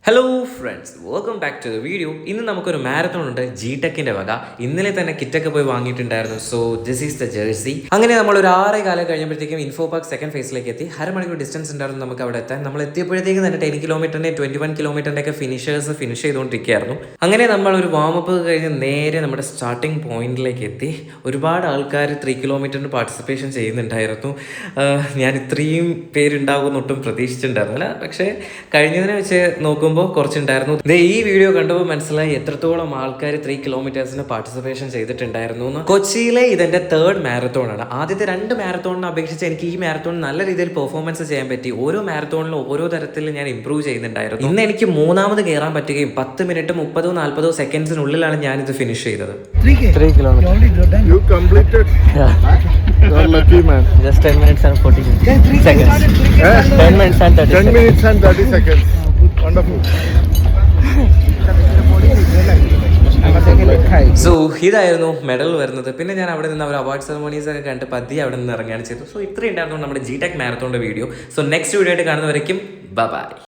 Hello friends, welcome back to the video. ഇന്ന് നമുക്കൊരു marathon ഉണ്ട് ജിടെക്കിന്റെ വക. ഇന്നലെ തന്നെ കിറ്റൊക്കെ പോയി വാങ്ങിയിട്ടുണ്ടായിരുന്നു. So this is the jersey. അങ്ങനെ നമ്മൾ ഒരു 6 കാലം കഴിഞ്ഞപ്പോഴത്തേക്കും ഇൻഫോ പാർക്ക് സെക്കൻഡ് ഫേസിലേക്ക് എത്തി. അരമണിക്കൂർ ഡിസ്റ്റൻസ് ഉണ്ടായിരുന്നു നമുക്ക് അവിടെ എത്താൻ. നമ്മൾ എത്തിയപ്പോഴത്തേക്കും തന്നെ 10 കിലോമീറ്ററിന്റെ 21 കിലോമീറ്ററിന്റെ ഒക്കെ ഫിനിഷ് ചെയ്തുകൊണ്ടിരിക്കുകയായിരുന്നു. അങ്ങനെ നമ്മൾ ഒരു വാമപ്പ് കഴിഞ്ഞ് നേരെ നമ്മുടെ സ്റ്റാർട്ടിംഗ് പോയിന്റിലേക്ക് എത്തി. ഒരുപാട് ആൾക്കാർ 3 കിലോമീറ്ററിന് പാർട്ടിസിപ്പേഷൻ ചെയ്യുന്നുണ്ടായിരുന്നു. ഞാൻ ഇത്രയും പേരുണ്ടാകുമെന്ന് ഒട്ടും പ്രതീക്ഷിച്ചിട്ടുണ്ടായിരുന്നില്ല. പക്ഷേ കഴിഞ്ഞതിനെ വെച്ച് നോക്കുമ്പോൾ കുറച്ചുണ്ടായിരുന്നു. ഈ വീഡിയോ കണ്ടപ്പോൾ മനസ്സിലായി എത്രത്തോളം ആൾക്കാർ 3 കിലോമീറ്റേഴ്സിന് പാർട്ടിസിപ്പേഷൻ ചെയ്തിട്ടുണ്ടായിരുന്നു എന്ന്. കൊച്ചിയിലെ ഇതെന്റെ 3rd മാരത്തോൺ ആണ്. ആദ്യത്തെ 2 മാരത്തോണിനെ അപേക്ഷിച്ച് എനിക്ക് ഈ മാരത്തോൺ നല്ല രീതിയിൽ പെർഫോമൻസ് ചെയ്യാൻ പറ്റി. ഓരോ മാരത്തോണിലും ഓരോ തരത്തിൽ ഞാൻ ഇംപ്രൂവ് ചെയ്യുന്നുണ്ടായിരുന്നു. ഇന്ന് എനിക്ക് 3ാമത് കയറാൻ പറ്റുകയും 10 മിനിറ്റ് 30-40 സെക്കൻഡ്സിനുള്ളിലാണ് ഞാനിത് ഫിനിഷ് ചെയ്തത്. 3 kilometers. You completed. You're lucky, man. Just 10 minutes and 40 seconds. 10 minutes and 30 10 minutes and 30 seconds. Wonderful. So ഇതായിരുന്നു മെഡൽ വരുന്നത്. പിന്നെ ഞാൻ അവിടെ നിന്ന് അവർ അവാർഡ് സെറമണീസ് ഒക്കെ കണ്ട് പതിയെ അവിടെ നിന്ന് ഇറങ്ങുകയാണ് ചെയ്തത്. സോ ഇത്രയും ഉണ്ടായിരുന്നു നമ്മുടെ ജിടെക് മാരത്തോണിന്റെ വീഡിയോ. സോ നെക്സ്റ്റ് വീഡിയോ ആയിട്ട് കാണുന്നവരേക്കും ബൈ.